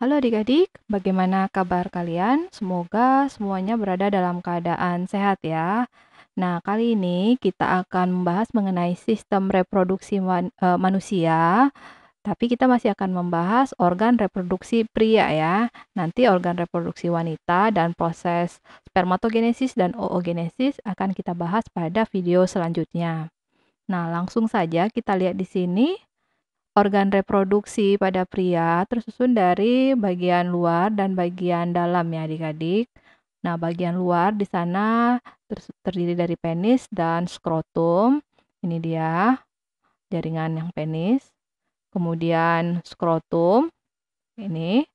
Halo adik-adik, bagaimana kabar kalian? Semoga semuanya berada dalam keadaan sehat ya. Nah, kali ini kita akan membahas mengenai sistem reproduksi manusia, tapi kita masih akan membahas organ reproduksi pria ya. Nanti organ reproduksi wanita dan proses spermatogenesis dan oogenesis akan kita bahas pada video selanjutnya. Nah, langsung saja kita lihat di sini. Organ reproduksi pada pria tersusun dari bagian luar dan bagian dalam ya adik-adik. Nah, bagian luar di sana terdiri dari penis dan skrotum. Ini dia jaringan yang penis. Kemudian skrotum ini.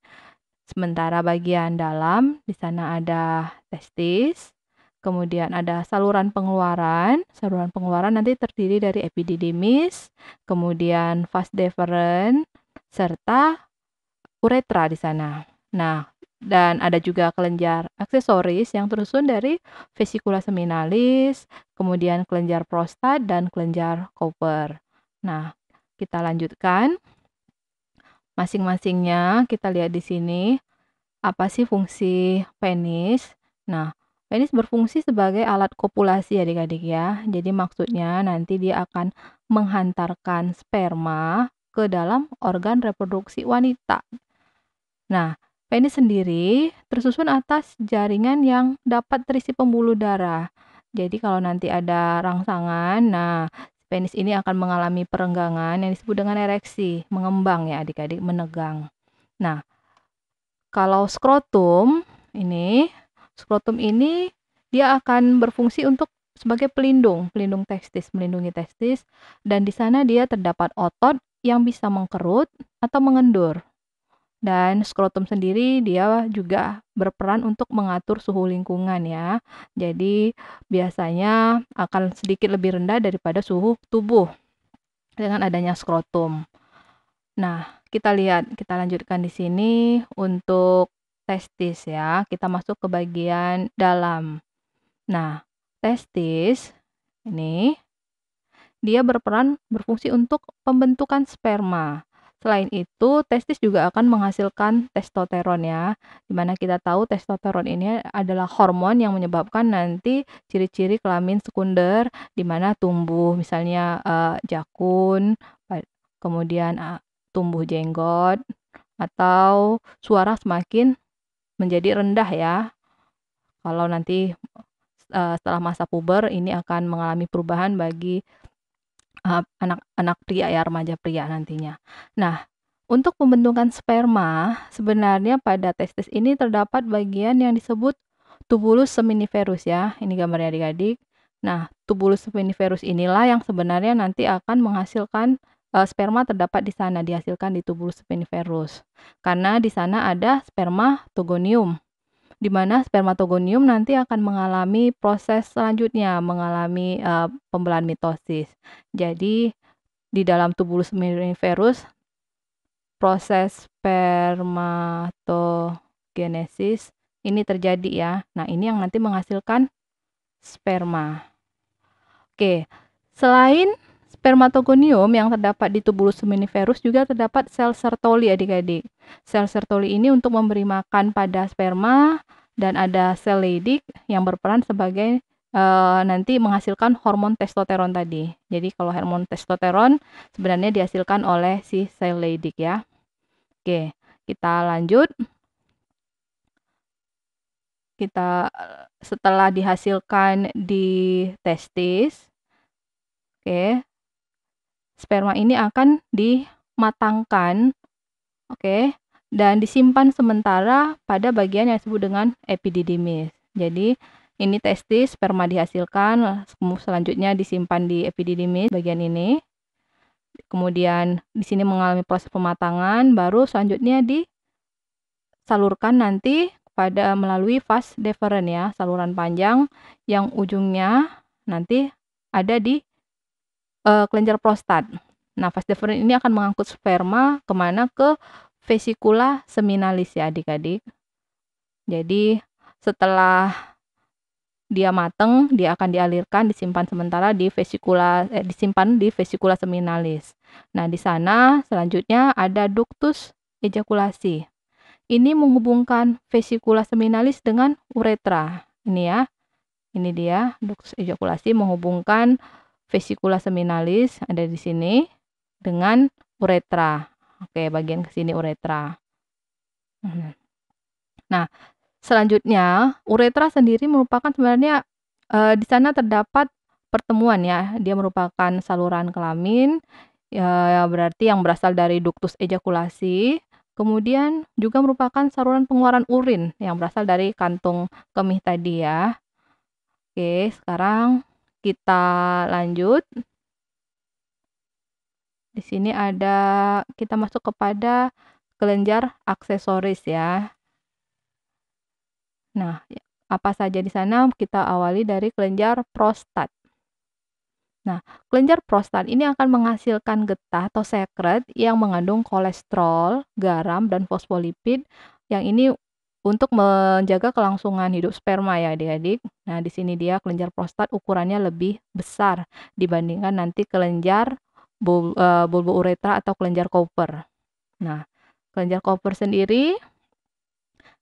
Sementara bagian dalam di sana ada testis. Kemudian ada saluran pengeluaran. Saluran pengeluaran nanti terdiri dari epididymis, kemudian vas deferens, serta uretra di sana. Nah, dan ada juga kelenjar aksesoris yang tersusun dari vesikula seminalis, kemudian kelenjar prostat dan kelenjar Cowper. Nah, kita lanjutkan. Masing-masingnya kita lihat di sini. Apa sih fungsi penis? Nah, penis berfungsi sebagai alat kopulasi adik-adik ya. Jadi maksudnya nanti dia akan menghantarkan sperma ke dalam organ reproduksi wanita. Nah, penis sendiri tersusun atas jaringan yang dapat terisi pembuluh darah. Jadi kalau nanti ada rangsangan, nah penis ini akan mengalami perenggangan yang disebut dengan ereksi, mengembang ya adik-adik, menegang. Nah, kalau skrotum ini dia akan berfungsi untuk sebagai pelindung testis, melindungi testis, dan di sana dia terdapat otot yang bisa mengkerut atau mengendur. Dan skrotum sendiri dia juga berperan untuk mengatur suhu lingkungan ya. Jadi biasanya akan sedikit lebih rendah daripada suhu tubuh dengan adanya skrotum. Nah, kita lanjutkan di sini untuk testis ya. Kita masuk ke bagian dalam. Nah, testis ini dia berfungsi untuk pembentukan sperma. Selain itu, testis juga akan menghasilkan testosteron ya. Dimana kita tahu testosteron ini adalah hormon yang menyebabkan nanti ciri-ciri kelamin sekunder di mana tumbuh misalnya jakun, kemudian tumbuh jenggot, atau suara semakin menjadi rendah ya. Kalau nanti setelah masa puber ini akan mengalami perubahan bagi anak-anak pria ya, remaja pria nantinya. Nah, untuk pembentukan sperma, sebenarnya pada testis ini terdapat bagian yang disebut tubulus seminiferus ya. Ini gambarnya adik-adik. Nah, tubulus seminiferus inilah yang sebenarnya nanti akan menghasilkan sperma terdapat di sana, dihasilkan di tubulus seminiferus. Karena di sana ada spermatogonium, di mana spermatogonium nanti akan mengalami proses selanjutnya, mengalami pembelahan mitosis. Jadi, di dalam tubulus seminiferus, proses spermatogenesis ini terjadi ya. Nah, ini yang nanti menghasilkan sperma. Oke, selain spermatogonium yang terdapat di tubulus seminiferus juga terdapat sel Sertoli adik-adik. Sel Sertoli ini untuk memberi makan pada sperma, dan ada sel Leydig yang berperan sebagai nanti menghasilkan hormon testosteron tadi. Jadi kalau hormon testosteron sebenarnya dihasilkan oleh si sel Leydig ya. Oke, kita lanjut. Kita setelah dihasilkan di testis, oke, sperma ini akan dimatangkan, oke, dan disimpan sementara pada bagian yang disebut dengan epididymis. Jadi ini testis, sperma dihasilkan, selanjutnya disimpan di epididymis bagian ini. Kemudian di sini mengalami proses pematangan, baru selanjutnya disalurkan nanti pada melalui vas deferens ya, saluran panjang yang ujungnya nanti ada di kelenjar prostat. Nah, vas deferens ini akan mengangkut sperma kemana? Ke vesikula seminalis ya adik-adik. Jadi setelah dia mateng, dia akan dialirkan, disimpan sementara di disimpan di vesikula seminalis. Nah, di sana selanjutnya ada ductus ejakulasi. ini menghubungkan vesikula seminalis dengan uretra. Ini ya, ini dia ductus ejakulasi menghubungkan vesikula seminalis ada di sini dengan uretra. Oke, bagian ke sini uretra. Nah, selanjutnya uretra sendiri merupakan sebenarnya di sana terdapat pertemuan ya. Dia merupakan saluran kelamin ya, berarti yang berasal dari ductus ejakulasi. Kemudian juga merupakan saluran pengeluaran urin yang berasal dari kantung kemih tadi ya. Oke, sekarang kita lanjut. Di sini kita masuk kepada kelenjar aksesoris ya. Nah, apa saja di sana? Kita awali dari kelenjar prostat. Nah, kelenjar prostat ini akan menghasilkan getah atau sekret yang mengandung kolesterol, garam, dan fosfolipid yang ini untuk menjaga kelangsungan hidup sperma ya adik-adik. Nah, di sini dia kelenjar prostat ukurannya lebih besar dibandingkan nanti kelenjar bulbouretra atau kelenjar Cowper. Nah, kelenjar Cowper sendiri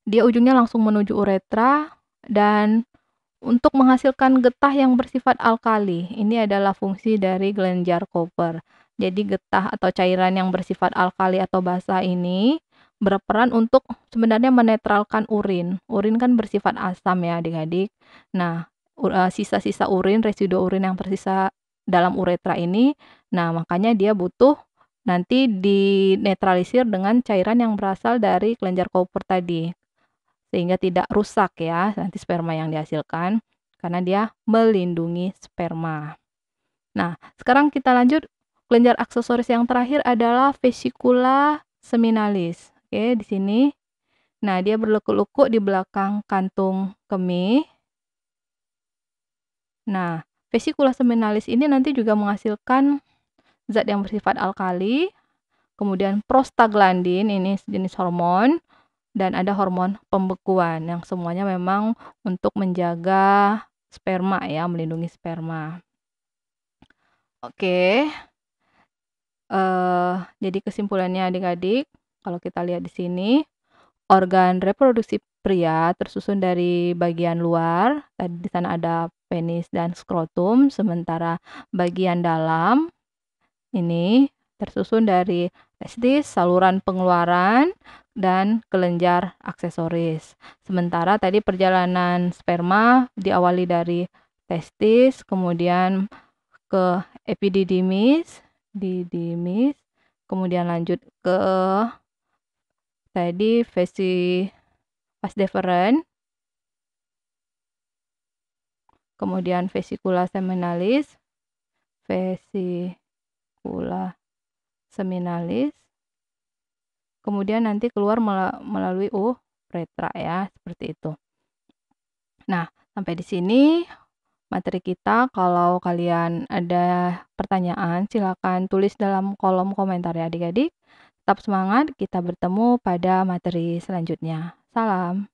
dia ujungnya langsung menuju uretra dan untuk menghasilkan getah yang bersifat alkali. Ini adalah fungsi dari kelenjar Cowper. Jadi getah atau cairan yang bersifat alkali atau basa ini berperan untuk sebenarnya menetralkan urin. Urin kan bersifat asam ya adik-adik. Nah, sisa-sisa urin, residu urin yang tersisa dalam uretra ini, nah makanya dia butuh nanti dinetralisir dengan cairan yang berasal dari kelenjar Cowper tadi sehingga tidak rusak ya nanti sperma yang dihasilkan karena dia melindungi sperma. Nah, sekarang kita lanjut kelenjar aksesoris yang terakhir adalah vesikula seminalis. Oke, di sini. Nah, dia berlekuk-lekuk di belakang kantung kemih. Nah, vesikula seminalis ini nanti juga menghasilkan zat yang bersifat alkali, kemudian prostaglandin, ini jenis hormon, dan ada hormon pembekuan yang semuanya memang untuk menjaga sperma ya, melindungi sperma. Oke, jadi kesimpulannya adik-adik, kalau kita lihat di sini, organ reproduksi pria tersusun dari bagian luar, tadi di sana ada penis dan skrotum, sementara bagian dalam ini tersusun dari testis, saluran pengeluaran, dan kelenjar aksesoris. Sementara tadi perjalanan sperma diawali dari testis, kemudian ke epididymis, kemudian lanjut ke tadi vas deferens, kemudian vesikula seminalis, kemudian nanti keluar melalui uretra ya, seperti itu. Nah, sampai di sini materi kita. Kalau kalian ada pertanyaan, silakan tulis dalam kolom komentar ya adik-adik. Tetap semangat, kita bertemu pada materi selanjutnya. Salam.